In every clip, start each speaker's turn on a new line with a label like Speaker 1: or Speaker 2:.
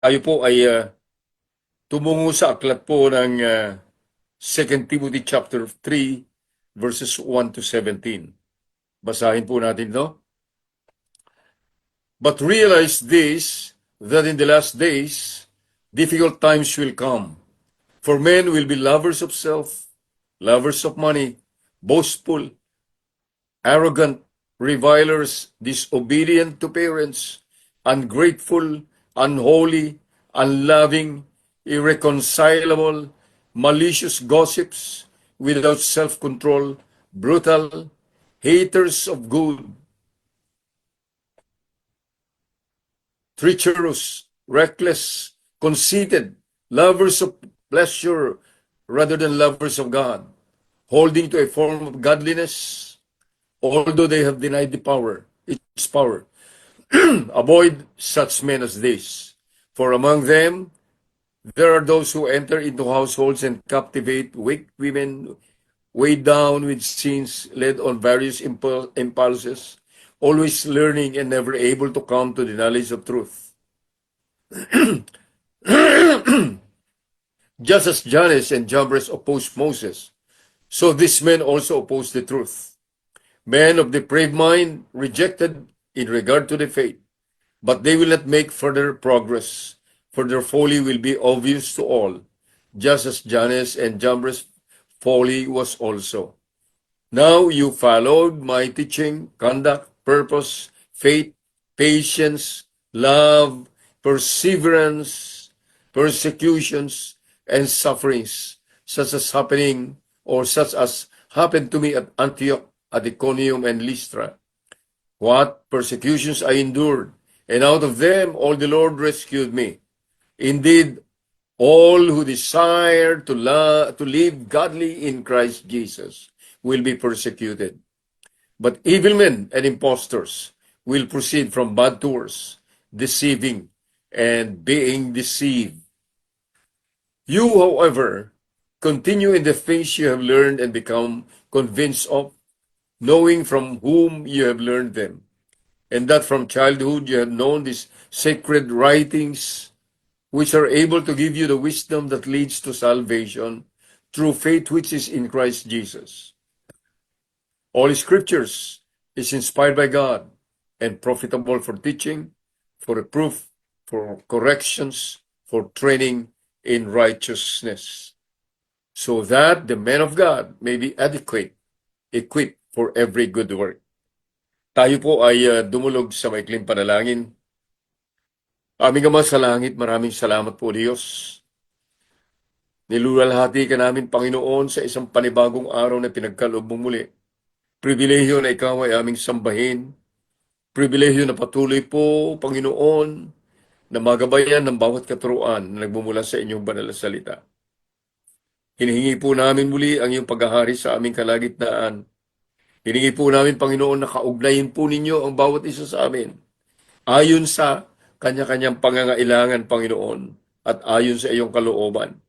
Speaker 1: Tayo po ay tumungo sa aklat po ng 2 Timothy chapter 3 verses 1 to 17. Basahin po natin ito. But realize this, that in the last days, difficult times will come. For men will be lovers of self, lovers of money, boastful, arrogant, revilers, disobedient to parents, ungrateful, unholy, unloving, irreconcilable, malicious gossips, without self-control, brutal, haters of good, treacherous, reckless, conceited, lovers of pleasure rather than lovers of God, holding to a form of godliness, although they have denied its power. Avoid such men as this, for among them there are those who enter into households and captivate weak women, weighed down with sins, led on various impulses, always learning and never able to come to the knowledge of truth. Just as Jannes and Jambres opposed Moses, so these men also opposed the truth. Men of depraved mind rejected in regard to the faith, but they will not make further progress, for their folly will be obvious to all, just as Jannes and Jambres' folly was also. Now you followed my teaching, conduct, purpose, faith, patience, love, perseverance, persecutions, and sufferings, such as happened to me at Antioch, at Iconium, and Lystra. What persecutions I endured, and out of them all the Lord rescued me. Indeed, all who desire to live godly in Christ Jesus will be persecuted. But evil men and impostors will proceed from bad to worse, deceiving and being deceived. You, however, continue in the things you have learned and become convinced of, knowing from whom you have learned them, and that from childhood you have known these sacred writings, which are able to give you the wisdom that leads to salvation through faith which is in Christ Jesus. All scriptures is inspired by God and profitable for teaching, for reproof, for corrections, for training in righteousness, so that the man of God may be adequate, equipped for every good work. Tayo po ay dumulog sa maikling panalangin. Aming Ama sa langit, maraming salamat po, Diyos. Niluwalhati ka namin, Panginoon, sa isang panibagong araw na pinagkaloob mong muli. Pribilehyo na ikaw ay aming sambahin. Pribilehyo na patuloy po, Panginoon, na magabayan ng bawat katuruan na nagmumula sa inyong banal na salita. Hinihingi po namin muli ang iyong paghahari sa aming kalagitnaan. Hinihingi po namin, Panginoon, na kaugnayin po ninyo ang bawat isa sa amin, ayon sa kanya-kanyang pangangailangan, Panginoon, at ayon sa iyong kalooban.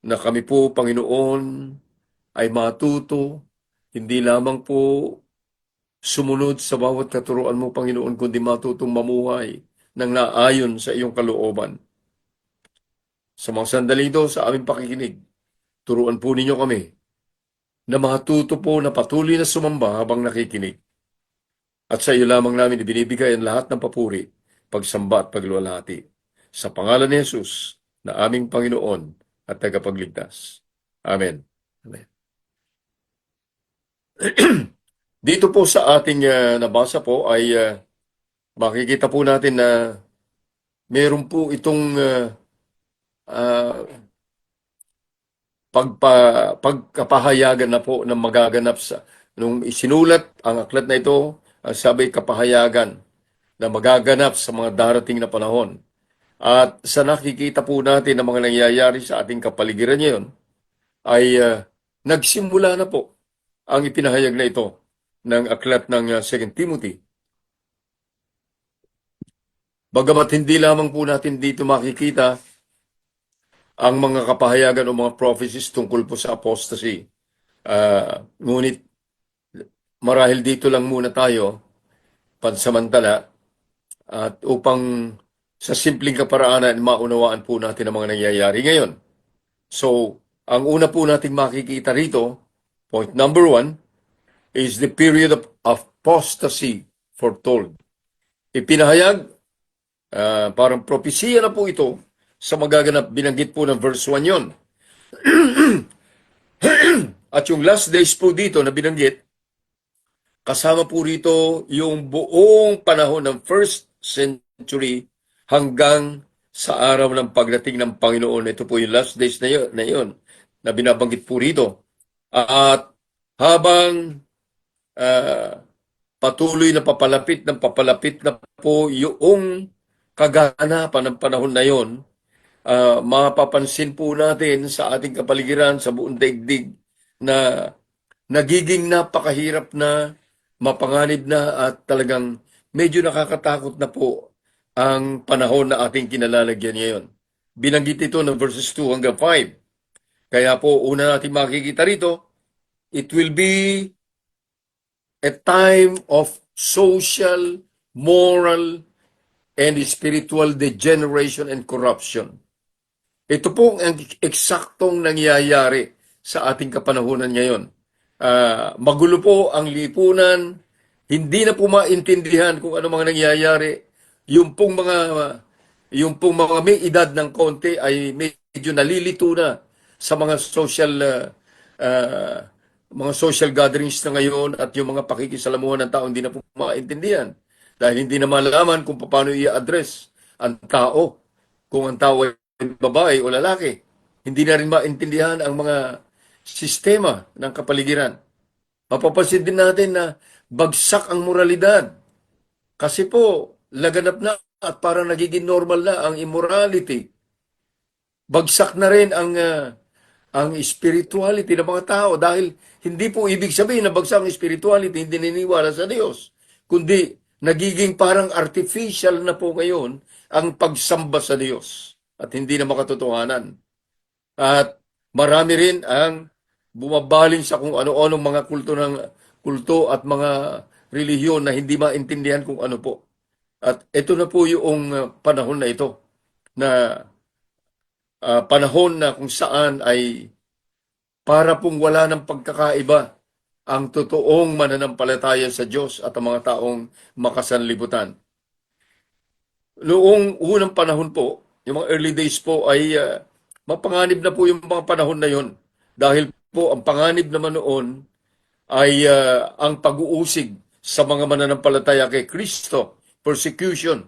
Speaker 1: Na kami po, Panginoon, ay matuto, hindi lamang po sumunod sa bawat katuruan mo, Panginoon, kundi matutong mamuhay ng naayon sa iyong kalooban. Sa mga sandali ito, sa aming pakikinig, turuan po ninyo kami na matuto po na patuloy na sumamba habang nakikinig. At sa iyo lamang namin ibinibigay ang lahat ng papuri, pagsamba at pagluwalhati. Sa pangalan ni Jesus, na aming Panginoon at tagapagligtas. Amen. Amen. Dito po sa ating nabasa po ay makikita po natin na meron po itong pagkapahayagan na po na magaganap sa nung isinulat ang aklat na ito, sabi kapahayagan na magaganap sa mga darating na panahon. At sa nakikita po natin na mga nangyayari sa ating kapaligiran ngayon ay nagsimula na po ang ipinahayag na ito ng aklat ng 2 Timothy. Bagamat hindi lamang po natin dito makikita ang mga kapahayagan o mga prophecies tungkol po sa apostasy. Ngunit marahil dito lang muna tayo pansamantala at upang sa simpleng kaparaanan, maunawaan po natin ang mga nangyayari ngayon. So, ang una po nating makikita rito, point number 1, is the period of apostasy foretold. Ipinahayag, parang propesiya na po ito sa magaganap. Binanggit po ng verse 1 yon. At yung last days po dito na binanggit, kasama po rito yung buong panahon ng first century hanggang sa araw ng pagdating ng Panginoon. Ito po yung last days na yun na binabanggit po rito. At habang patuloy na papalapit na po yung kaganapan ng panahon na yon, mapapansin po natin sa ating kapaligiran, sa buong daigdig, na nagiging napakahirap na, mapanganib na, at talagang medyo nakakatakot na po ang panahon na ating kinalalagyan ngayon. Binanggit ito ng verses 2 hanggang 5. Kaya po, una natin makikita rito, it will be a time of social, moral, and spiritual degeneration and corruption. Ito po ang eksaktong nangyayari sa ating kapanahunan ngayon. Magulo po ang lipunan, hindi na po maintindihan kung ano mga nangyayari. Yung pong mga may edad ng konti ay medyo nalilito na sa mga social gatherings na ngayon, at yung mga pakikisalamuhan ng tao hindi na po maintindihan. Dahil hindi na malaman kung paano i-address ang tao. Kung ang tao ay babae o lalaki. Hindi na rin maintindihan ang mga sistema ng kapaligiran. Mapapansin din natin na bagsak ang moralidad. Kasi po, laganap na at parang nagiging normal na ang immorality. Bagsak na rin ang spirituality ng mga tao, dahil hindi po ibig sabihin na bagsak ang spirituality, hindi naniniwala sa Diyos. Kundi nagiging parang artificial na po ngayon ang pagsamba sa Diyos at hindi na makatotohanan. At marami rin ang bumabaling sa kung ano-anong mga kulto at mga relihiyon na hindi maintindihan kung ano po. At ito na po yung panahon na ito, na panahon na kung saan ay para pong wala ng pagkakaiba ang totoong mananampalataya sa Diyos at ang mga taong makasanlibutan. Noong unang panahon po, yung mga early days po, ay mapanganib na po yung mga panahon na yon. Dahil po ang panganib naman noon ay ang pag-uusig sa mga mananampalataya kay Kristo, persecution.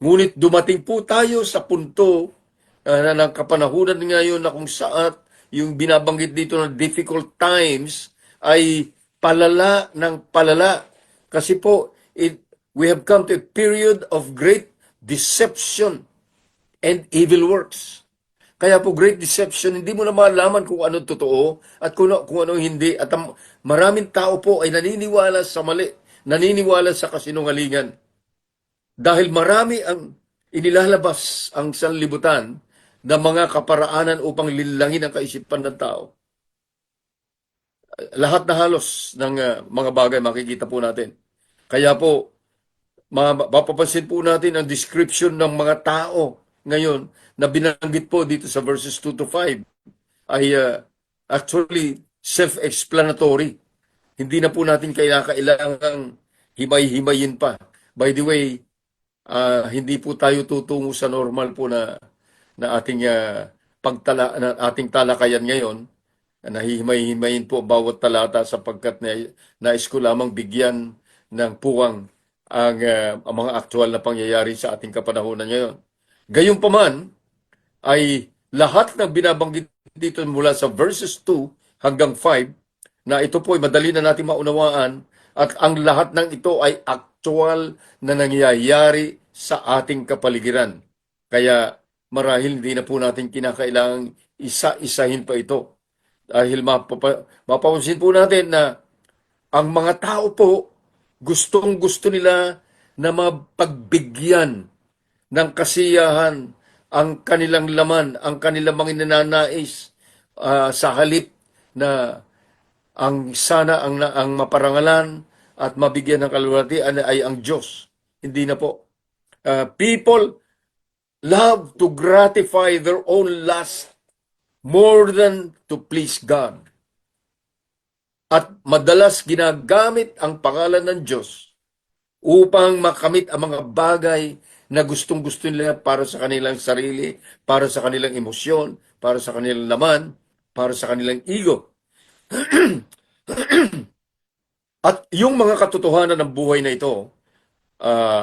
Speaker 1: Ngunit dumating po tayo sa punto na ng kapanahunan ngayon na kung saan yung binabanggit dito na difficult times ay palala ng palala. Kasi po, we have come to a period of great deception and evil works. Kaya po, great deception, hindi mo na malaman kung ano totoo at kung ano hindi. At maraming tao po ay naniniwala sa mali, naniniwala sa kasinungalingan. Dahil marami ang inilalabas ang sanlibutan na mga kaparaanan upang linlangin ang kaisipan ng tao. Lahat na halos ng mga bagay makikita po natin. Kaya po, mapapansin po natin ang description ng mga tao ngayon na binanggit po dito sa verses 2 to 5 ay actually self-explanatory. Hindi na po natin kailangang himay-himayin pa. By the way, hindi po tayo tutungo sa normal po na ating ating talakayan ngayon. Nahihimay-himayin po bawat talata sapagkat nais ko lamang bigyan ng puwang ang mga aktual na pangyayari sa ating kapanahunan ngayon. Gayunpaman, ay lahat ng binabanggit dito mula sa verses 2 hanggang 5, na ito po ay madali na natin maunawaan, at ang lahat ng ito ay aktual na nangyayari sa ating kapaligiran. Kaya marahil hindi na po natin kinakailangang isa-isahin pa ito. Dahil mapapansin po natin na ang mga tao po, gustong-gusto nila na mapagbigyan ng kasiyahan ang kanilang laman, ang kanilang mga ninanais, sa halip na ang sana ang maparangalan at mabigyan ng kalwalhatian ay ang Diyos. Hindi na po. People love to gratify their own lust more than to please God. At madalas ginagamit ang pangalan ng Diyos upang makamit ang mga bagay na gustong-gusto nila para sa kanilang sarili, para sa kanilang emosyon, para sa kanilang laman, para sa kanilang ego. At yung mga katotohanan ng buhay na ito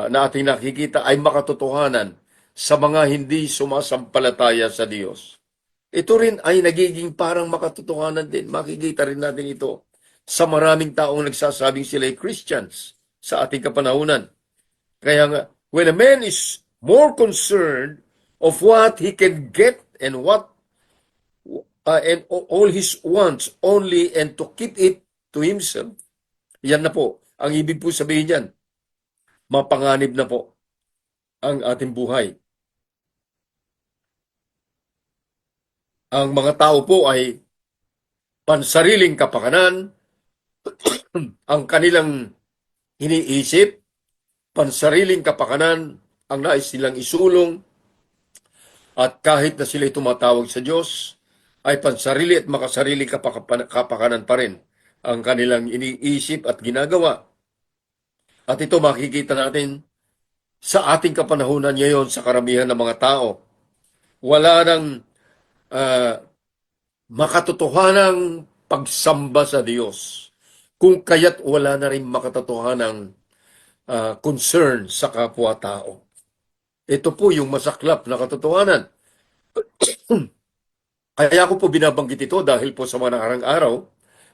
Speaker 1: na ating nakikita ay makatotohanan sa mga hindi sumasampalataya sa Diyos. Ito rin ay nagiging parang makatotohanan din. Makikita rin natin ito sa maraming taong nagsasabing sila ay Christians sa ating kapanahunan. Kaya nga, when a man is more concerned of what he can get and what and all his wants only and to keep it to himself, yan na po. Ang ibig po sabihin yan, mapanganib na po ang ating buhay. Ang mga tao po ay pansariling kapakanan, ang kanilang iniisip, pansariling kapakanan, ang nais nilang isulong, at kahit na sila'y tumatawag sa Diyos, ay pansarili at makasariling kapakanan pa rin ang kanilang iniisip at ginagawa. At ito makikita natin sa ating kapanahunan ngayon sa karamihan ng mga tao. Wala nang makatotohanang pagsamba sa Diyos. Kung kaya't wala na rin makatotohanang concern sa kapwa-tao. Ito po yung masaklap na katotohanan. Kaya ko po binabanggit ito dahil po sa mga nakarang araw,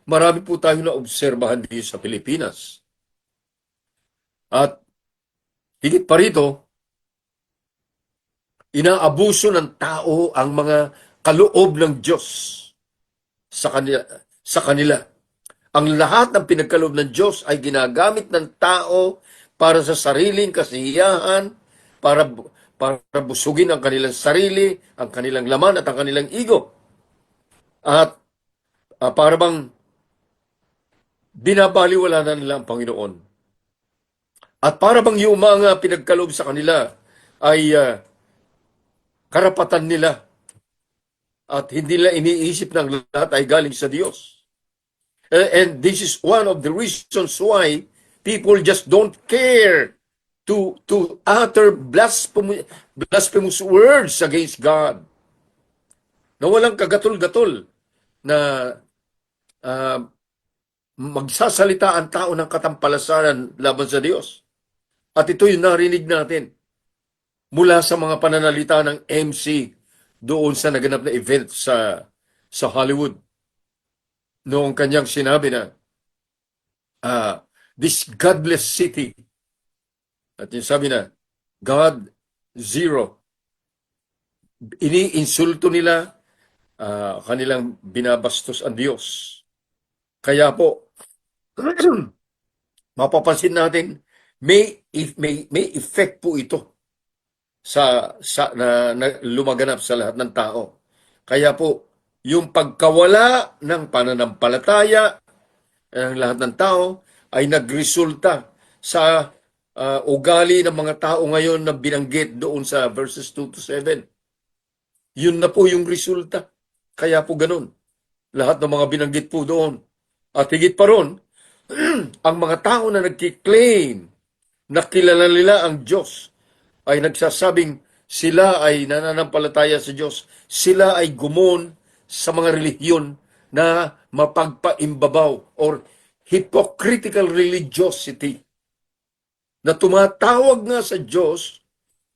Speaker 1: marami po tayong naobserbahan dito sa Pilipinas. At higit pa rito, inaabuso ng tao ang mga kaloob ng Diyos sa kanila. Ang lahat ng pinagkaloob ng Diyos ay ginagamit ng tao para sa sariling kasiyahan, para busugin ang kanilang sarili, ang kanilang laman at ang kanilang ego. At para bang binabaliwala na nila ang Panginoon. At para bang yung mga pinagkaloob sa kanila ay karapatan nila at hindi nila iniisip ng lahat ay galing sa Diyos. And this is one of the reasons why people just don't care to utter blasphemous words against God. Na walang kagatol-gatol na magsasalita ang tao ng katampalasanan laban sa Diyos. At ito yung narinig natin mula sa mga pananalita ng MC doon sa naganap na event sa Hollywood. Noong kanyang sinabi na, this godless city. At yung sabi na, God, zero. Iniinsulto nila, kanilang binabastos ang Diyos. Kaya po, mapapansin natin, may effect po ito na lumaganap sa lahat ng tao. Kaya po, yung pagkawala ng pananampalataya ng lahat ng tao ay nagresulta sa ugali ng mga tao ngayon na binanggit doon sa verses 2 to 7. Yun na po yung resulta. Kaya po ganun. Lahat ng mga binanggit po doon. At higit pa ron, ang mga tao na nagkiklaim na kilala nila ang Diyos ay nagsasabing sila ay nananampalataya sa Diyos. Sila ay gumon sa mga relihiyon na mapagpaimbabaw or hypocritical religiosity na tumatawag nga sa Diyos,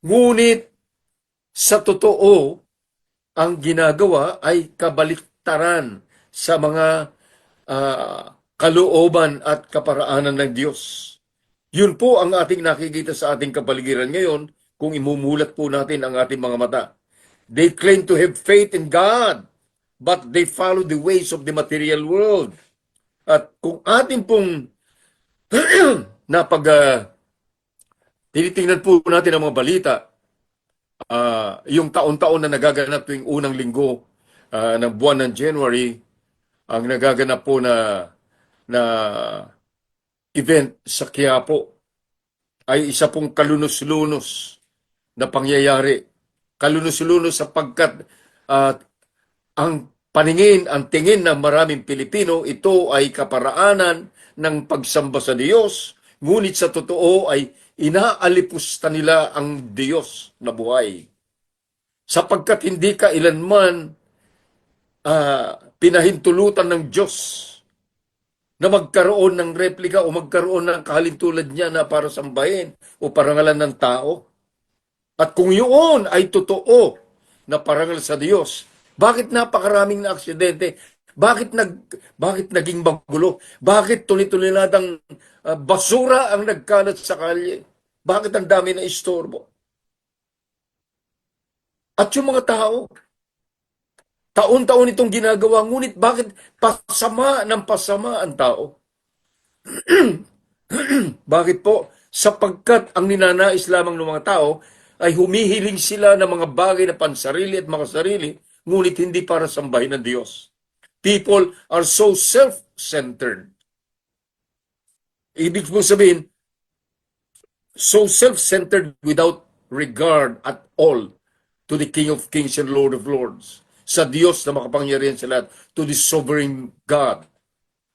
Speaker 1: ngunit sa totoo, ang ginagawa ay kabaliktaran sa mga kalooban at kaparaanan ng Diyos. Yun po ang ating nakikita sa ating kapaligiran ngayon kung imumulat po natin ang ating mga mata. They claim to have faith in God, but they follow the ways of the material world. At kung ating pong tinitingnan po natin ang mga balita, yung taon-taon na nagaganap tuwing unang linggo ng buwan ng January, ang nagaganap po na event sa Quiapo ay isa pong kalunos-lunos na pangyayari kalunos-lunos sapagkat ang ang tingin ng maraming Pilipino, ito ay kaparaanan ng pagsamba sa Diyos. Ngunit sa totoo ay inaalipusta nila ang Diyos na buhay. Sapagkat hindi kailanman pinahintulutan ng Diyos na magkaroon ng replika o magkaroon ng kahalintulad niya na para sambahin o parangalan ng tao. At kung yun ay totoo na parangal sa Diyos, bakit napakaraming na aksidente? Bakit naging magulo? Bakit tuloy-tuloy basura ang nagkalat sa kalye? Bakit ang dami na istorbo? At yung mga tao, taon-taon itong ginagawa, ngunit bakit pasama ng pasama ang tao? Bakit po? Sapagkat ang ninanais lamang ng mga tao ay humihiling sila ng mga bagay na pansarili at makasarili, ngunit hindi para sambahin ng Diyos. People are so self-centered. Ibig mo sabihin, so self-centered without regard at all to the King of Kings and Lord of Lords, sa Diyos na makapangyarihan sa lahat, to the sovereign God.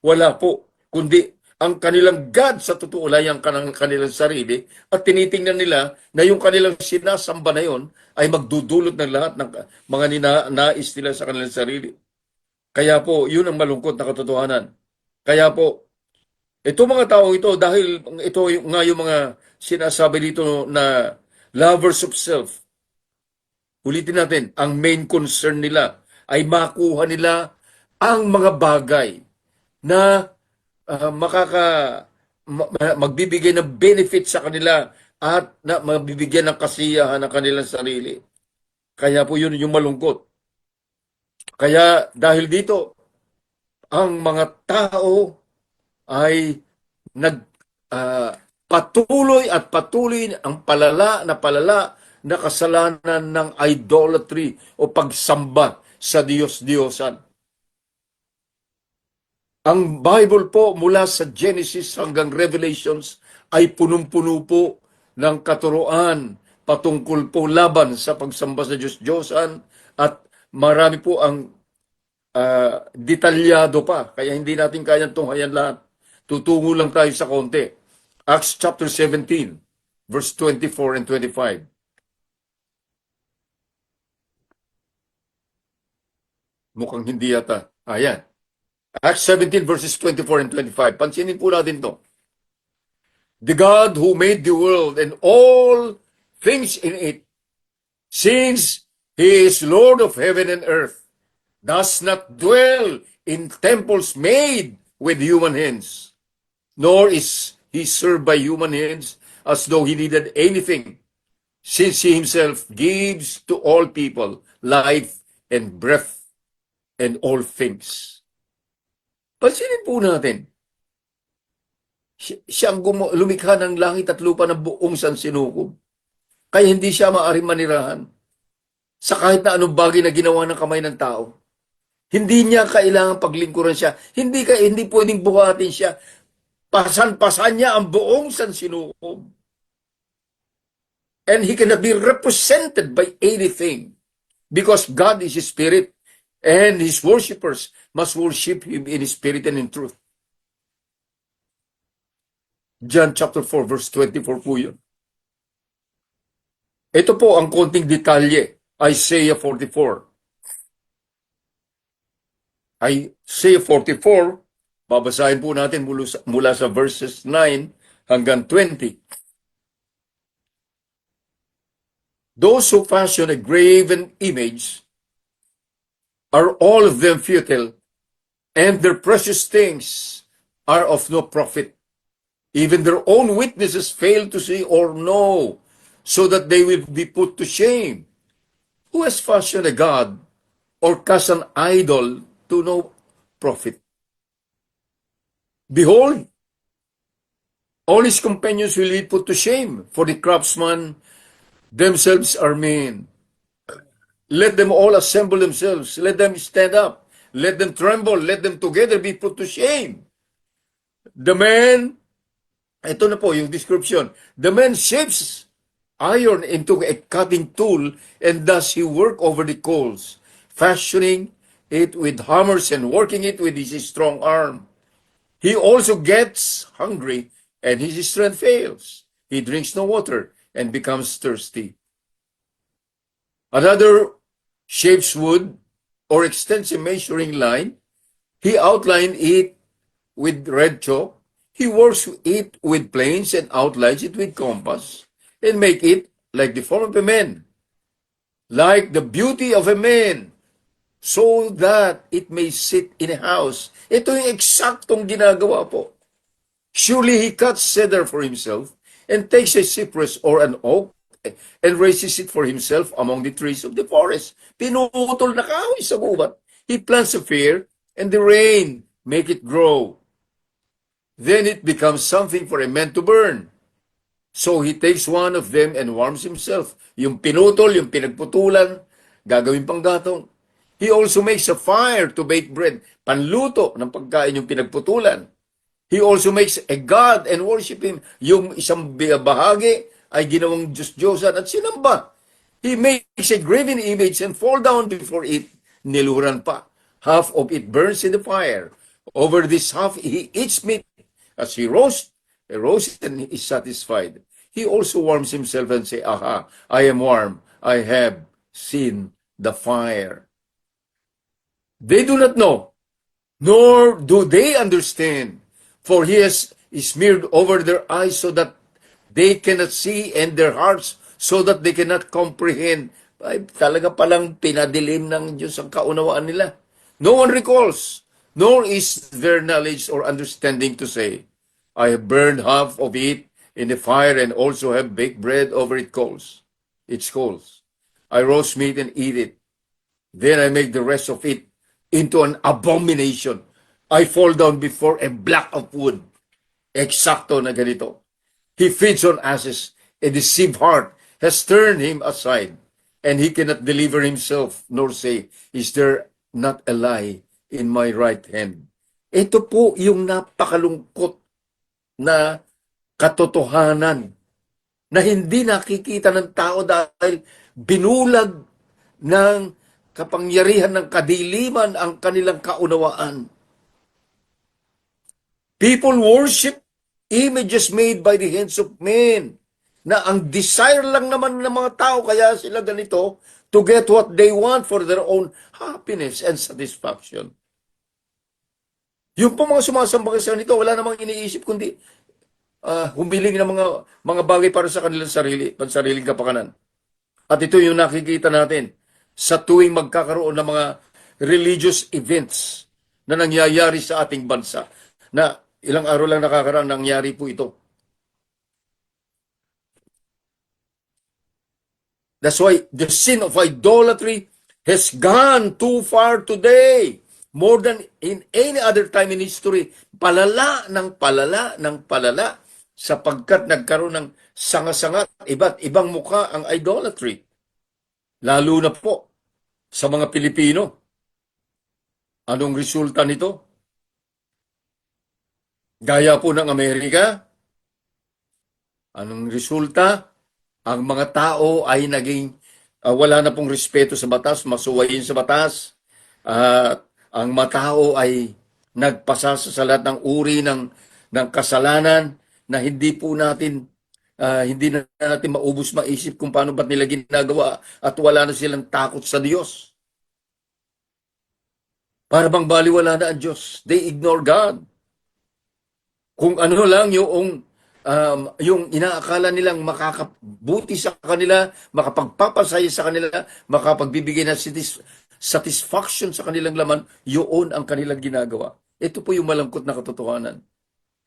Speaker 1: Wala po, kundi ang kanilang God sa totoo lang ang kanilang sarili at tinitingnan nila na yung kanilang sinasamba na yon ay magdudulot ng lahat ng mga ninais nila sa kanilang sarili. Kaya po, yun ang malungkot na katotohanan. Kaya po, ito mga tao ito, dahil ito nga yung mga sinasabi dito na lovers of self, ulitin natin, ang main concern nila ay makuha nila ang mga bagay na magbibigay ng benefit sa kanila at na magbibigyan ng kasiyahan ng kanilang sarili. Kaya po yun yung malungkot. Kaya dahil dito, ang mga tao ay patuloy ang palala na kasalanan ng idolatry o pagsamba sa Diyos-Diyosan. Ang Bible po mula sa Genesis hanggang Revelations ay punong-puno po ng katuruan patungkol po laban sa pagsamba sa Diyos-Diyosan at marami po ang detalyado pa. Kaya hindi natin kayang tunghayan lahat. Tutungo lang tayo sa konti. Acts chapter 17, verse 24 and 25. Mukhang hindi yata. Ayan. Acts 17 verses 24 and 25. Pansinin po natin to. The God who made the world and all things in it, since He is Lord of heaven and earth, does not dwell in temples made with human hands, nor is He served by human hands as though He needed anything, since He Himself gives to all people life and breath and all things. Pansinin po natin, siya ang lumikha ng langit at lupa ng buong sansinukob. Kaya hindi siya maaaring manirahan sa kahit na anong bagay na ginawa ng kamay ng tao. Hindi niya kailangan paglingkuran siya. Hindi pwedeng buhatin siya. Pasan-pasan niya ang buong sansinukob. And He cannot be represented by anything because God is His Spirit. And His worshipers must worship Him in spirit and in truth. John chapter 4 verse 24 po yun. Ito po ang konting detalye. Isaiah 44. Isaiah 44, babasahin po natin mula sa verses 9 hanggang 20. Those who fashion a graven image are all of them futile, and their precious things are of no profit. Even their own witnesses fail to see or know, so that they will be put to shame. Who has fashioned a god or cast an idol to no profit? Behold, all his companions will be put to shame, for the craftsmen themselves are men. Let them all assemble themselves. Let them stand up. Let them tremble. Let them together be put to shame. The man, ito na po yung description. The man shapes iron into a cutting tool, and thus he worked over the coals, fashioning it with hammers and working it with his strong arm. He also gets hungry, and his strength fails. He drinks no water and becomes thirsty. Another shapes wood or extends a measuring line. He outlined it with red chalk. He works it with planes and outlines it with compass and make it like the form of a man, like the beauty of a man, so that it may sit in a house. Ito yung eksaktong ginagawa po. Surely he cuts cedar for himself and takes a cypress or an oak and raises it for himself among the trees of the forest. Pinutol na kahoy sa gubat. He plants a fir, and the rain make it grow. Then it becomes something for a man to burn. So he takes one of them and warms himself. Yung pinutol, yung pinagputulan, gagawin pang gatong. He also makes a fire to bake bread, panluto ng pagkain yung pinagputulan. He also makes a god and worship him. Yung isang bahagi ay ginawang Diyos-Diyosan at sinamba. He makes a graven image and fall down before it. Niluhuran pa. Half of it burns in the fire. Over this half he eats meat. As he roasts and is satisfied. He also warms himself and say, aha, I am warm. I have seen the fire. They do not know, nor do they understand. For he has smeared over their eyes so that they cannot see, and their hearts so that they cannot comprehend. Ay, talaga palang pinadilim ng Diyos ang kaunawaan nila. No one recalls, nor is there knowledge or understanding to say, I have burned half of it in the fire and also have baked bread over its coals. I roast meat and eat it. Then I make the rest of it into an abomination. I fall down before a block of wood. Eksakto na ganito. He feeds on asses. A deceived heart has turned him aside, and he cannot deliver himself, nor say, is there not a lie in my right hand? Ito po yung napakalungkot na katotohanan na hindi nakikita ng tao dahil binulag ng kapangyarihan ng kadiliman ang kanilang kaunawaan. People worship images made by the hands of men, na ang desire lang naman ng mga tao, kaya sila ganito, to get what they want for their own happiness and satisfaction. Yung po mga sumasamba sa nito, wala namang iniisip kundi humiling ng mga bagay para sa kanilang pansariling kapakanan. At ito yung nakikita natin sa tuwing magkakaroon ng mga religious events na nangyayari sa ating bansa, na ilang araw lang nakakaraan nangyari po ito. That's why the sin of idolatry has gone too far today. More than in any other time in history. Palala ng palala ng palala, sapagkat nagkaroon ng sanga-sanga, iba't ibang muka ang idolatry. Lalo na po sa mga Pilipino. Anong resulta nito? Gaya po ng Amerika, anong resulta? Ang mga tao ay naging wala na pong respeto sa batas, masuwayin sa batas. Ang mga tao ay nagpasa sa lahat ng uri ng kasalanan na hindi po natin, hindi na natin maubos maisip kung paano ba't nila ginagawa, at wala na silang takot sa Diyos. Para bang baliwala na ang Diyos. They ignore God. Kung ano lang yung inaakala nilang makakabuti sa kanila, makapagpapasaya sa kanila, makapagbibigay ng satisfaction sa kanilang laman, yun ang kanilang ginagawa. Ito po yung malangkot na katotohanan.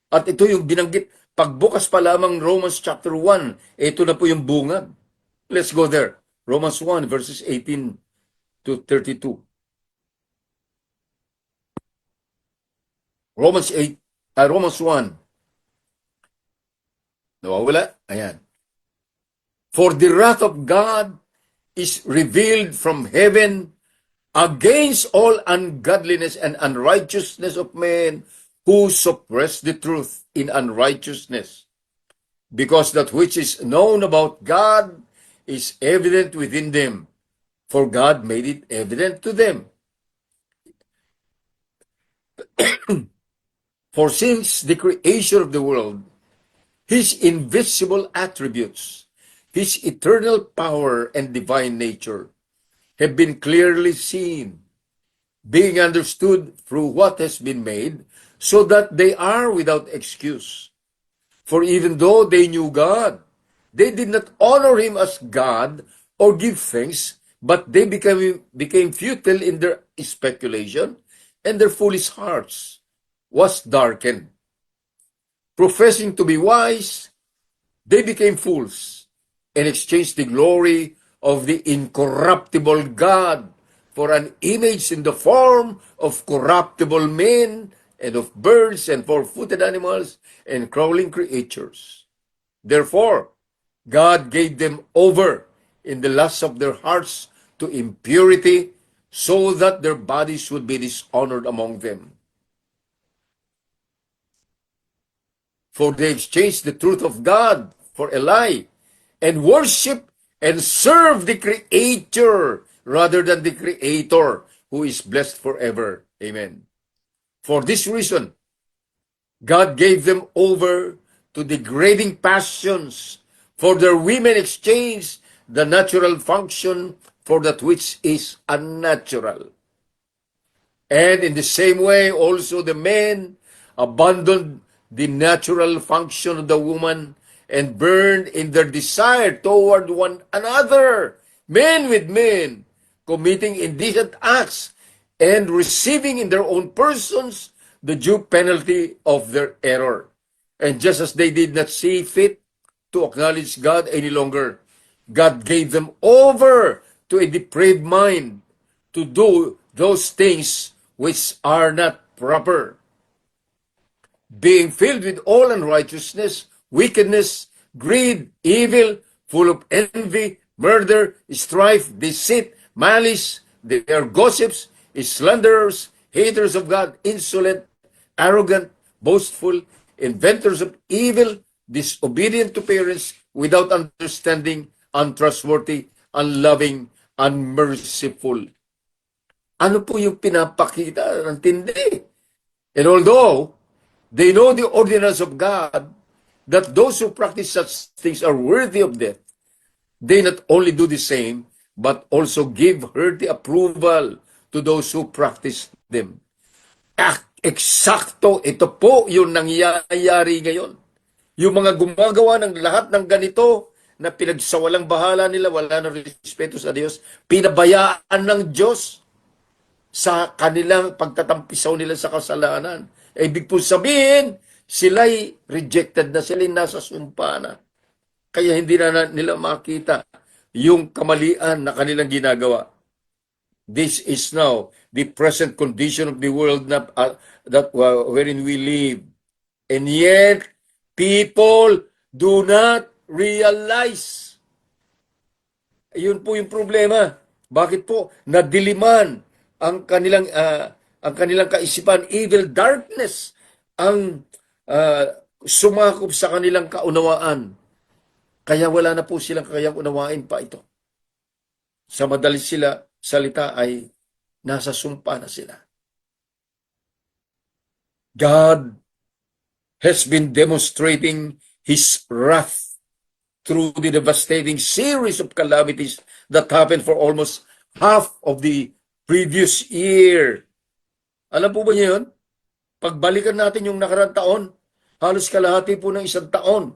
Speaker 1: At ito yung binanggit, pagbukas pa lamang Romans chapter 1, ito na po yung bungad. Let's go there. Romans 1 verses 18 to 32. Romans 1. Nawawala? Ayan. For the wrath of God is revealed from heaven against all ungodliness and unrighteousness of men who suppress the truth in unrighteousness, because that which is known about God is evident within them, for God made it evident to them. For since the creation of the world, His invisible attributes, His eternal power and divine nature have been clearly seen, being understood through what has been made, so that they are without excuse. For even though they knew God, they did not honor Him as God or give thanks, but they became futile in their speculation, and their foolish hearts was darkened. Professing to be wise, they became fools and exchanged the glory of the incorruptible God for an image in the form of corruptible men and of birds and four-footed animals and crawling creatures. Therefore, God gave them over in the lusts of their hearts to impurity, so that their bodies would be dishonored among them. For they exchanged the truth of God for a lie, and worship and serve the Creator rather than the Creator, who is blessed forever. Amen. For this reason, God gave them over to degrading passions, for their women exchanged the natural function for that which is unnatural. And in the same way, also the men abandoned the natural function of the woman and burned in their desire toward one another, men with men, committing indecent acts and receiving in their own persons the due penalty of their error. And just as they did not see fit to acknowledge God any longer, God gave them over to a depraved mind to do those things which are not proper, being filled with all unrighteousness, wickedness, greed, evil, full of envy, murder, strife, deceit, malice. They are gossips, slanderers, haters of God, insolent, arrogant, boastful, inventors of evil, disobedient to parents, without understanding, untrustworthy, unloving, unmerciful. Ano po yung pinapakita ng tindi? And although they know the ordinance of God, that those who practice such things are worthy of death, they not only do the same, but also give her the approval to those who practice them. Eksakto, ito po yung nangyayari ngayon. Yung mga gumagawa ng lahat ng ganito, na pinagsawalang bahala nila, wala na respeto sa Diyos, pinabayaan ng Diyos sa kanilang pagtatampisaw nila sa kasalanan. Ibig po sabihin, sila'y rejected na, sila'y nasa sumpa na. Kaya hindi na nila makita yung kamalian na kanilang ginagawa. This is now the present condition of the world wherein we live. And yet, people do not realize. Yun po yung problema. Bakit po? Nadiliman ang kanilang kaisipan, evil darkness ang sumakop sa kanilang kaunawaan. Kaya wala na po silang kayang unawain pa ito. Sa madaling salita ay nasa sumpa na sila. God has been demonstrating His wrath through the devastating series of calamities that happened for almost half of the previous year. Alam po ba niyo yun? Pagbalikan natin yung nakarang taon, halos kalahati po ng isang taon.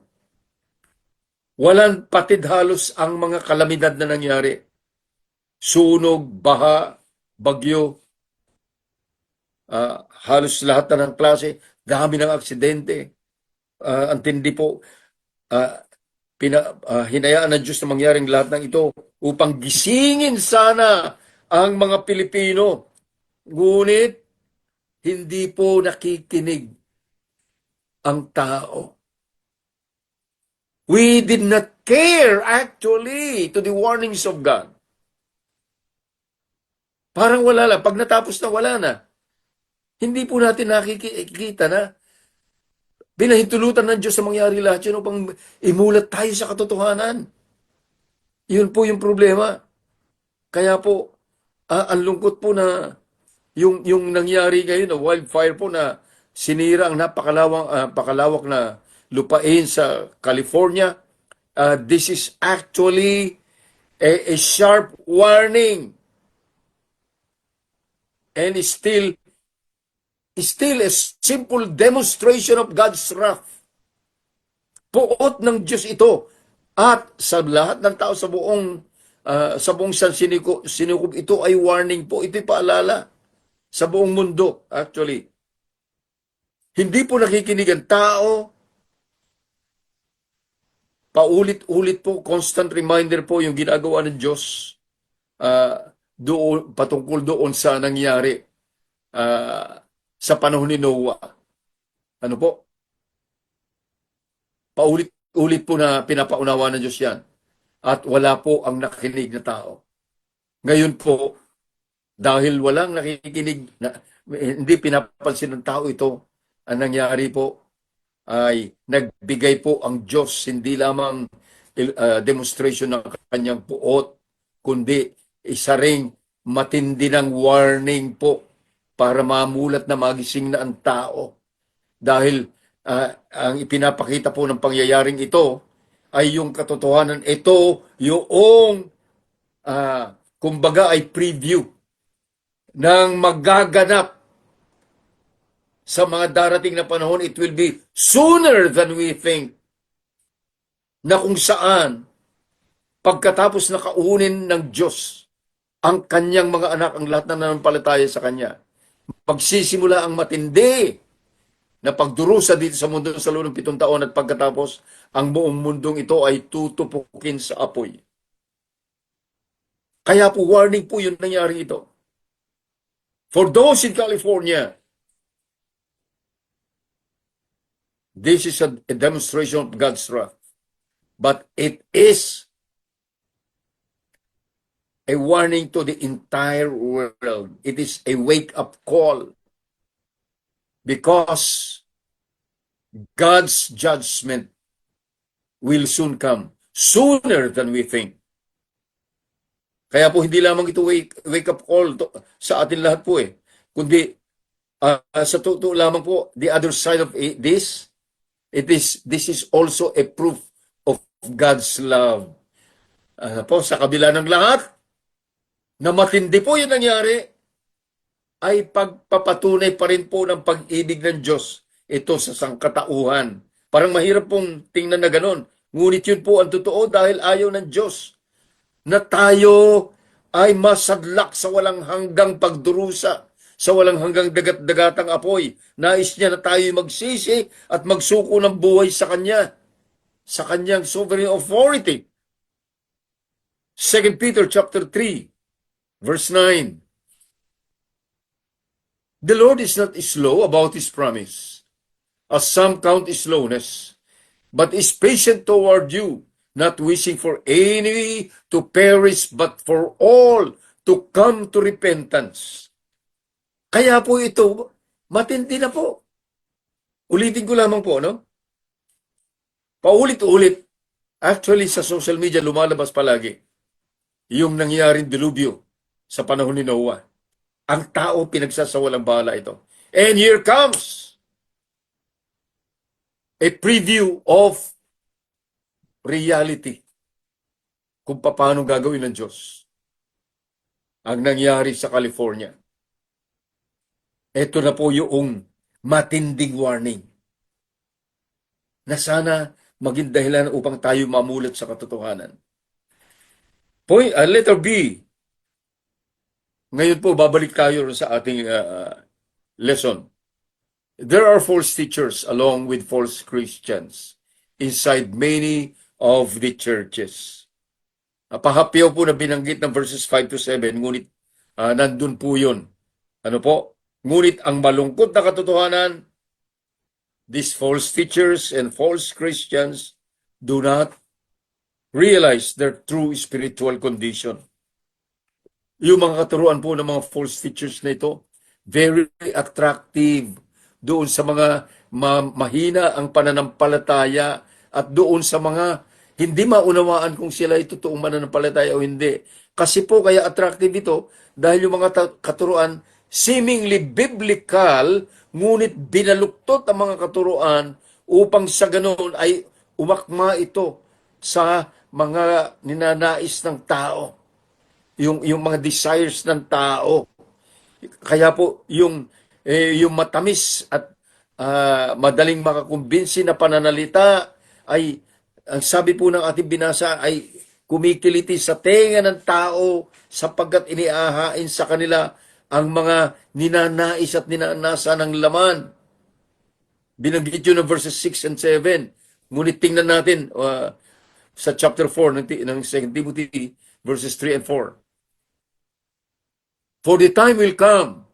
Speaker 1: Walang patid halos ang mga kalamidad na nangyari. Sunog, baha, bagyo, halos lahat na ng klase, dami ng aksidente. Ang tindi po, hinayaan ng Diyos na mangyaring lahat ng ito upang gisingin sana ang mga Pilipino. Ngunit, hindi po nakikinig ang tao. We did not care actually to the warnings of God. Parang wala lang. Pag natapos na, wala na. Hindi po natin nakikita na Pinahintulutan ng Diyos sa mangyari lahat yun upang imulat tayo sa katotohanan. Yun po yung problema. Kaya po, ang lungkot po na yung nangyari ngayon, na wildfire po na sinira ang napakalawak na lupain sa California. This is actually a sharp warning, and is still a simple demonstration of God's wrath. Puot ng Diyos ito. At sa lahat ng tao sa buong sinukob, ito ay warning po. Ito'y paalala sa buong mundo, actually. Hindi po nakikinig ang tao. Paulit-ulit po, constant reminder po yung ginagawa ng Diyos patungkol doon sa nangyari sa panahon ni Noah. Ano po? Paulit-ulit po na pinapaunawa ng Diyos yan. At wala po ang nakikinig na tao. Ngayon po, dahil walang nakikinig, hindi pinapansin ng tao ito, ang nangyari po ay nagbigay po ang Diyos hindi lamang demonstration ng kanyang puot, kundi isa ring matindi ng warning po para mamulat na magising na ang tao. Dahil ang ipinapakita po ng pangyayaring ito ay yung katotohanan. Ito yung kumbaga ay preview ng magaganap sa mga darating na panahon. It will be sooner than we think, na kung saan pagkatapos na kaunin ng Diyos ang kanyang mga anak, ang lahat na nanampalataya sa kanya, pagsisimula ang matindi na pagdurusa dito sa mundo sa loob ng 7 taon, at pagkatapos ang buong mundong ito ay tutupukin sa apoy. Kaya po warning po yung nangyari ito. For those in California, this is a demonstration of God's wrath. But it is a warning to the entire world. It is a wake-up call. Because God's judgment will soon come. Sooner than we think. Kaya po hindi lamang ito wake-up call sa atin lahat po kundi sa totoo lamang po, the other side of this, this is also a proof of God's love. Po, sa kabila ng lahat, na matindi po yung nangyari, ay pagpapatunay pa rin po ng pag-ibig ng Diyos ito sa sangkatauhan. Parang mahirap pong tingnan na ganon. Ngunit yun po ang totoo, dahil ayaw ng Diyos na tayo ay masadlak sa walang hanggang pagdurusa, sa walang hanggang dagat-dagatang apoy. Nais niya na tayo magsisi at magsuko ng buhay sa Kanya, sa Kanyang sovereign authority. 2 Peter chapter 3, verse 9. The Lord is not slow about His promise, as some count slowness, but is patient toward you, not wishing for any to perish, but for all to come to repentance. Kaya po ito, matindi na po. Ulitin ko lamang po, no? Paulit-ulit. Actually, sa social media, lumalabas palagi yung nangyaring dilubyo sa panahon ni Noah. Ang tao pinagsasawalang bahala ito. And here comes a preview of reality kung paano gagawin ng Diyos ang nangyari sa California. Ito na po yung matinding warning na sana maging dahilan upang tayo mamulat sa katotohanan. Letter B. Ngayon po, babalik tayo sa ating lesson. There are false teachers along with false Christians inside many of the churches. Pahapyaw po na binanggit ng verses 5 to 7, ngunit nandun po yun. Ano po? Ngunit ang malungkot na katotohanan, these false teachers and false Christians do not realize their true spiritual condition. Yung mga katuruan po ng mga false teachers na ito, very attractive doon sa mga mahina ang pananampalataya at doon sa mga hindi maunawaan kung sila ay totoong mananampalataya o hindi. Kasi po kaya attractive ito dahil yung mga katuruan seemingly biblical, ngunit binaluktot ang mga katuruan upang sa ganoon ay umakma ito sa mga ninanais ng tao, yung mga desires ng tao. Kaya po yung matamis at madaling makakumbinsi na pananalita ay ang sabi po ng ating binasa ay kumikiliti sa tenga ng tao sapagkat iniahain sa kanila ang mga ninanais at ninanasa ng laman. Binanggit yun ng verses 6 and 7. Ngunit tingnan natin sa chapter 4 ng 2 Timothy verses 3 and 4. For the time will come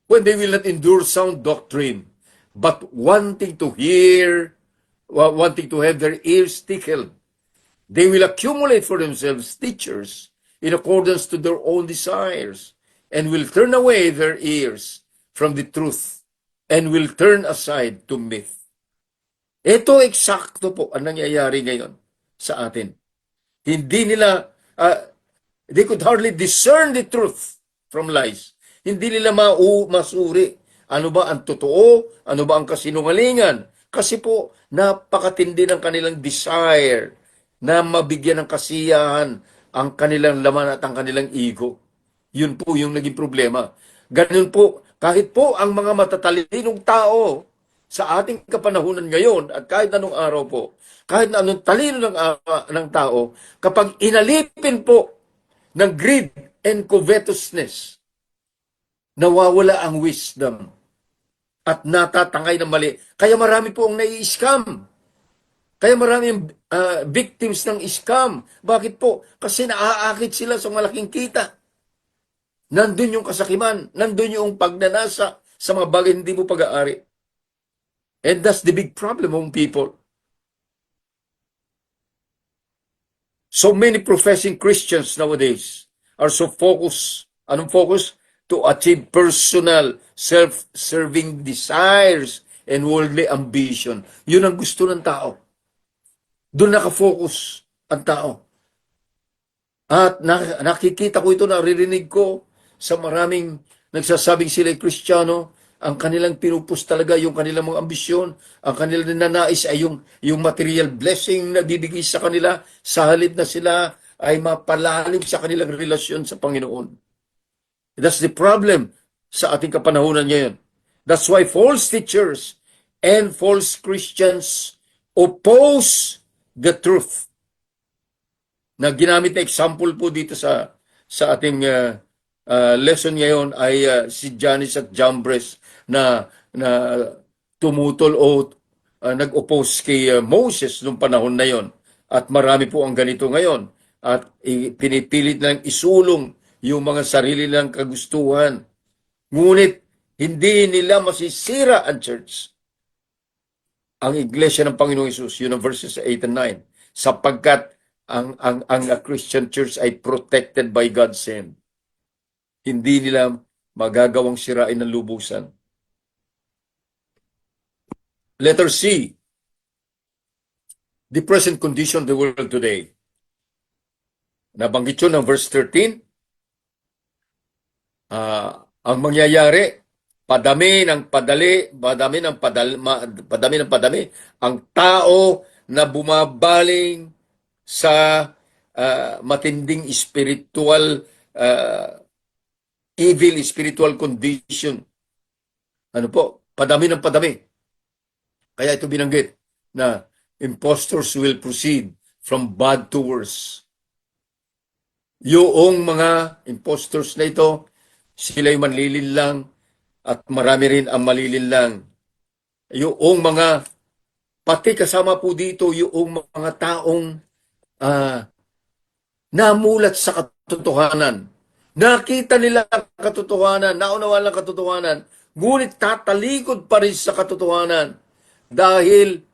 Speaker 1: when they will not endure sound doctrine, but wanting to have their ears tickled, they will accumulate for themselves teachers in accordance to their own desires, and will turn away their ears from the truth, and will turn aside to myth. Ito eksakto po ang nangyayari ngayon sa atin. Hindi nila, they could hardly discern the truth from lies. Hindi nila masuri ano ba ang totoo, ano ba ang kasinungalingan. Kasi po, napakatindi ng kanilang desire na mabigyan ng kasiyahan ang kanilang laman at ang kanilang ego. Yun po yung naging problema. Ganun po, kahit po ang mga matatalinong tao sa ating kapanahunan ngayon at kahit anong araw po, kahit na anong talino ng tao, kapag inalipin po ng greed and covetousness, nawawala ang wisdom at natatangay ng mali. Kaya marami po ang nai-scam. Kaya maraming victims ng scam. Bakit po? Kasi naaakit sila sa malaking kita. Nandun yung kasakiman. Nandun yung pagnanasa sa mga bagay hindi mo pag-aari. And that's the big problem of people. So many professing Christians nowadays are so focused. Anong focus? To achieve personal, self-serving desires and worldly ambition. Yun ang gusto ng tao. Doon nakafocus ang tao. At nakikita ko ito, naririnig ko sa maraming nagsasabing sila ay Kristiyano, ang kanilang pinupus talaga yung kanilang mga ambisyon, ang kanilang nanais ay yung material blessing na bibigay sa kanila sa halip na sila ay mapalalim sa kanilang relasyon sa Panginoon. That's the problem sa ating kapanahunan ngayon. That's why false teachers and false Christians oppose the truth. Na ginamit na example po dito sa ating lesson ngayon ay si Jannes at Jambres na tumutol o nag-oppose kay Moses noong panahon na yon. At marami po ang ganito ngayon. At pinipilit nilang isulong yung mga sarili nilang kagustuhan. Ngunit hindi nila masisira ang church. Ang iglesia ng Panginoong Hesus, yun ang verses 8 and 9. Sapagkat ang Christian church ay protected by God's hand. Hindi nila magagawang sirain ng lubusan. Letter C. The present condition of the world today. Nabanggit yun ng verse 13. Ang mangyayari, padami ng padami, ang tao na bumabaling sa matinding spiritual, evil spiritual condition. Ano po? Padami ng padami. Kaya ito binanggit na impostors will proceed from bad to worse. Yung mga impostors na ito, sila'y manlilinlang at marami rin ang malilinlang. Yung mga, pati kasama po dito, yung mga taong namulat sa katotohanan. Nakita nila ang katotohanan, naunawaan ang katotohanan, ngunit tatalikod pa rin sa katotohanan dahil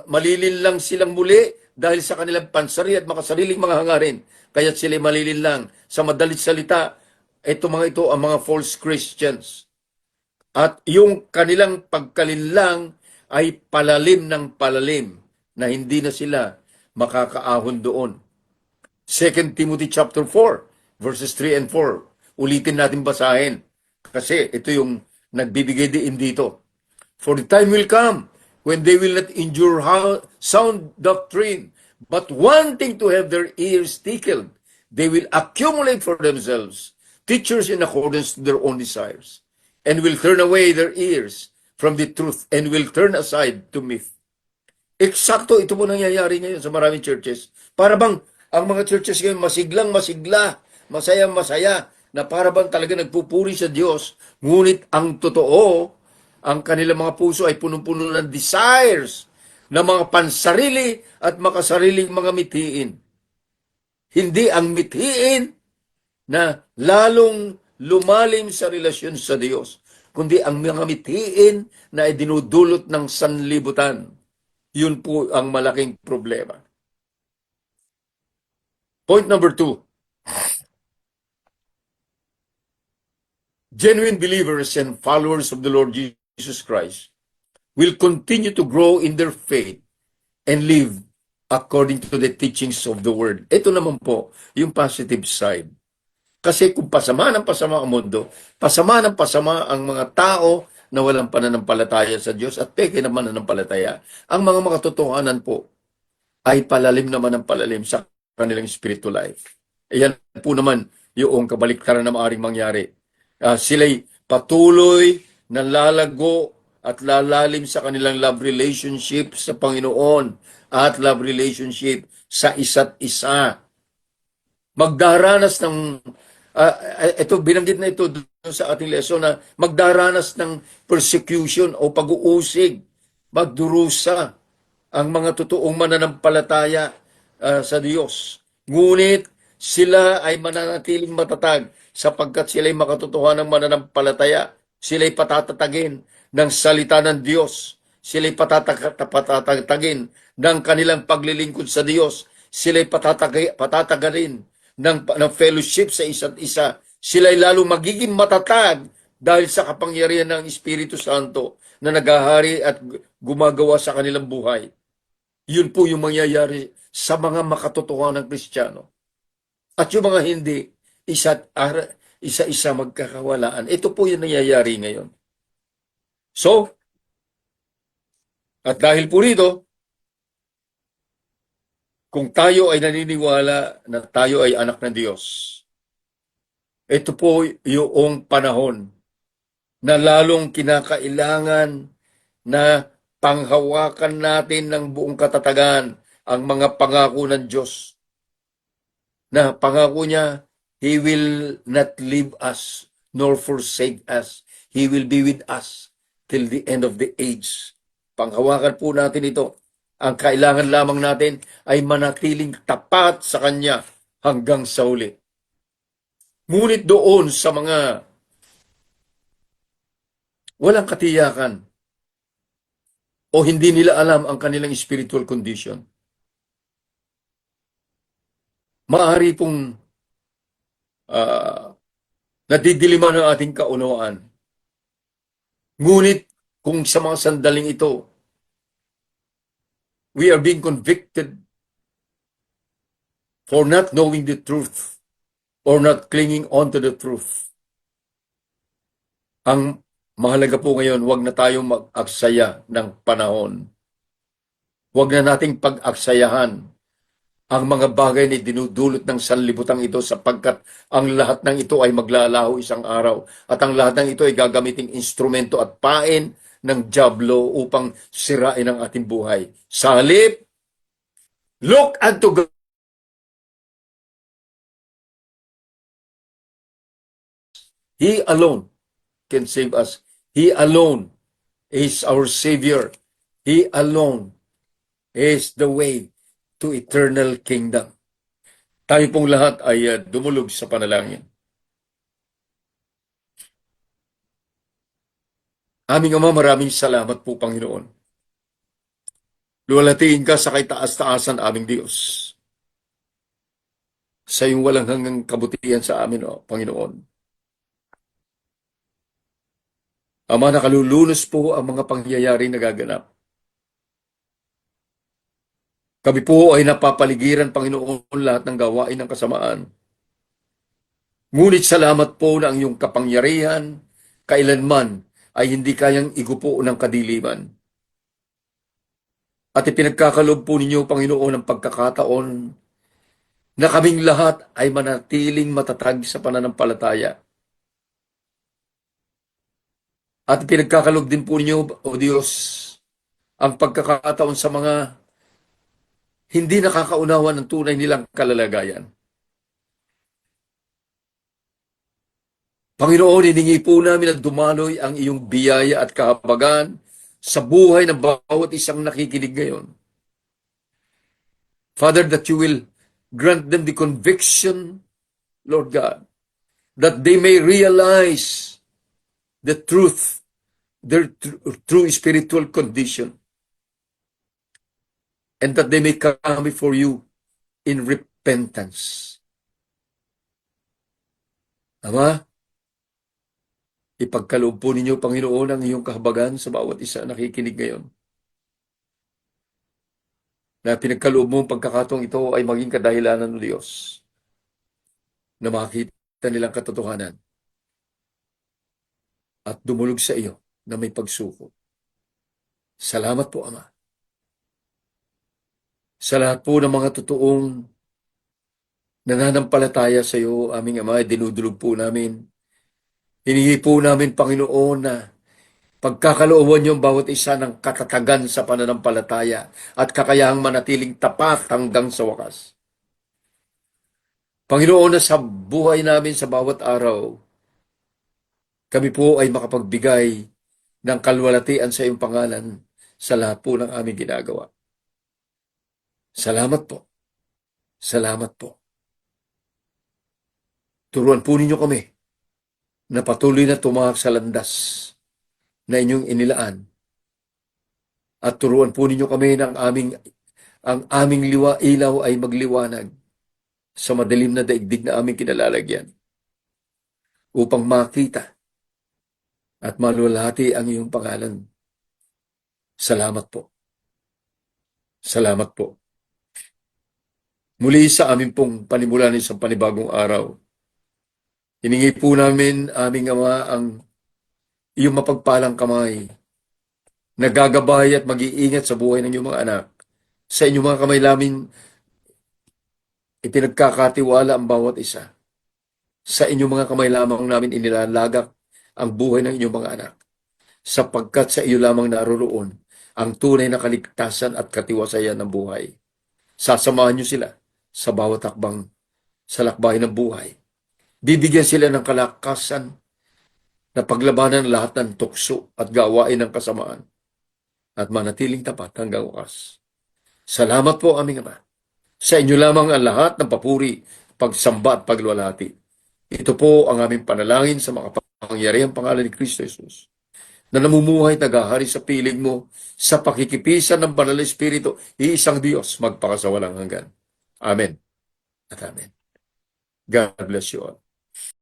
Speaker 1: malilinlang silang muli dahil sa kanilang pansari at makasariling mga hangarin. Kaya't sila'y malilinlang. Sa madalit salita, ito ang mga false Christians. At yung kanilang pagkalinlang ay palalim ng palalim na hindi na sila makakaahon doon. 2 Timothy chapter 4, verses 3 and 4. Ulitin natin basahin. Kasi ito yung nagbibigay diin dito. For the time will come when they will not endure sound doctrine, but wanting to have their ears tickled, they will accumulate for themselves teachers in accordance to their own desires, and will turn away their ears from the truth and will turn aside to myth. Eksakto ito po nangyayari ngayon sa maraming churches. Para bang ang mga churches ngayon masiglang masigla, masayang masaya, na para bang talaga nagpupuri sa Diyos, ngunit ang totoo, ang kanilang mga puso ay punong-puno ng desires na mga pansarili at makasariling mga mithiin. Hindi ang mithiin na lalong lumalim sa relasyon sa Diyos, kundi ang mga mithiin na dinudulot ng sanlibutan. Yun po ang malaking problema. Point number 2. Genuine believers and followers of the Lord Jesus Christ will continue to grow in their faith and live according to the teachings of the Word. Ito naman po, yung positive side. Kasi kung pasama ng pasama ang mundo, pasama ng pasama ang mga tao na walang pananampalataya sa Diyos at peke na mananampalataya, ang mga makatotohanan po ay palalim naman ng palalim sa kanilang spiritual life. Ayan po naman yung kabaliktaran na maaaring mangyari. Sila'y patuloy na lalago at lalalim sa kanilang love relationship sa Panginoon at love relationship sa isa't isa. Magdaranas ng, ito binanggit na ito sa ating lesson, na magdaranas ng persecution o pag-uusig, magdurusa ang mga totoong mananampalataya sa Diyos. Ngunit sila ay mananatiling matatag sapagkat sila'y makatotohanan ng mananampalataya. Sila'y patatatagin ng salita ng Diyos. Sila'y patatatagin ng kanilang paglilingkod sa Diyos. Sila'y patatagarin ng fellowship sa isa't isa. Sila'y lalo magiging matatag dahil sa kapangyarihan ng Espiritu Santo na naghahari at gumagawa sa kanilang buhay. Yun po yung mangyayari sa mga makatotohanan ng Kristiyano. At yung mga hindi, isa-isa magkakawalaan. Ito po yung nangyayari ngayon. So, at dahil po rito, kung tayo ay naniniwala na tayo ay anak ng Diyos, ito po yung panahon na lalong kinakailangan na panghawakan natin ng buong katatagan ang mga pangako ng Diyos. Na pangako niya, He will not leave us nor forsake us. He will be with us till the end of the age. Panghawakan po natin ito. Ang kailangan lamang natin ay manatiling tapat sa Kanya hanggang sa uli. Ngunit doon sa mga walang katiyakan o hindi nila alam ang kanilang spiritual condition, maaari pong nadidiliman ng ating kaunawaan. Ngunit kung sa mga sandaling ito, we are being convicted for not knowing the truth or not clinging on to the truth. Ang mahalaga po ngayon, huwag na tayong mag-aksaya ng panahon. Huwag na nating pag-aksayahan ang mga bagay na dinudulot ng sanlibutan ito sapagkat ang lahat ng ito ay maglalaho isang araw at ang lahat ng ito ay gagamiting instrumento at pain ng dyablo upang sirain ang ating buhay. Sa halip, look unto God. He alone can save us. He alone is our Savior. He alone is the way to eternal kingdom. Tayo pong lahat ay dumulog sa panalangin. Aming Ama, maraming salamat po, Panginoon. Luwalhatiin ka sa kaitaas-taasan, aming Diyos. Sa iyong walang hanggang kabutihan sa amin, Panginoon. Ama, nakalulunos po ang mga pangyayaring nagaganap. Kami po ay napapaligiran, Panginoon, lahat ng gawain ng kasamaan. Ngunit salamat po na ang iyong kapangyarihan kailanman ay hindi kayang igupo ng kadiliman. At ipinagkakalob po ninyo, Panginoon, ang pagkakataon na kaming lahat ay manatiling matatag sa pananampalataya. At ipinagkakalob din po ninyo, O Diyos, ang pagkakataon sa mga hindi nakakaunawa ng tunay nilang kalalagayan. Panginoon, hiningi po namin at dumaloy ang iyong biyaya at kahabagan sa buhay ng bawat isang nakikinig ngayon. Father, that you will grant them the conviction, Lord God, that they may realize the truth, their true spiritual condition, and that they may come before you in repentance. Ama, ipagkaloob po ninyo, Panginoon, ang iyong kahabagan sa bawat isa nakikinig ngayon. Na pinagkaloob mo ang pagkakataong ito ay maging kadahilanan ng Diyos na makita nilang katotohanan at dumulog sa iyo na may pagsuko. Salamat po, Ama. Sa lahat po ng mga totoong nananampalataya sa iyo, aming Ama, dinudulog po namin. Hiningi po namin, Panginoon, na pagkakalooban niyo ang bawat isa ng katatagan sa pananampalataya at kakayahang manatiling tapat hanggang sa wakas. Panginoon, na sa buhay namin sa bawat araw, kami po ay makapagbigay ng kalwalatian sa iyong pangalan sa lahat po ng aming ginagawa. Salamat po. Salamat po. Turuan po ninyo kami na patuloy na tumahak sa landas na inyong inilaan. At turuan po ninyo kami ng ang aming ilaw ay magliwanag sa madilim na daigdig na aming kinalalagyan upang makita at maluwalhati ang iyong pangalan. Salamat po. Salamat po. Muli sa amin pong panimula ng isang panibagong araw, hiningi po namin, aming Ama, ang iyong mapagpalang kamay na gagabay at mag-iingat sa buhay ng iyong mga anak. Sa inyong mga kamay namin, ipinagkakatiwala ang bawat isa. Sa inyong mga kamay lamang namin inilalagak ang buhay ng inyong mga anak, sapagkat sa iyo lamang naroroon ang tunay na kaligtasan at katiwasayan ng buhay. Sasamahan niyo sila sa bawat hakbang sa lakbay ng buhay. Bibigyan sila ng kalakasan na paglabanan lahat ng tukso at gawain ng kasamaan at manatiling tapat hanggang wakas. Salamat po, aming Ama. Sa inyo lamang ang lahat ng papuri, pagsamba at pagluwalhati. Ito po ang aming panalangin sa makapangyarihang pangalan ni Kristo Jesus, na namumuhay at naghahari sa piling mo sa pakikipisan ng Banal na Espiritu, iisang Diyos, magpakasawalang hanggan. Amen at amen. God bless you all.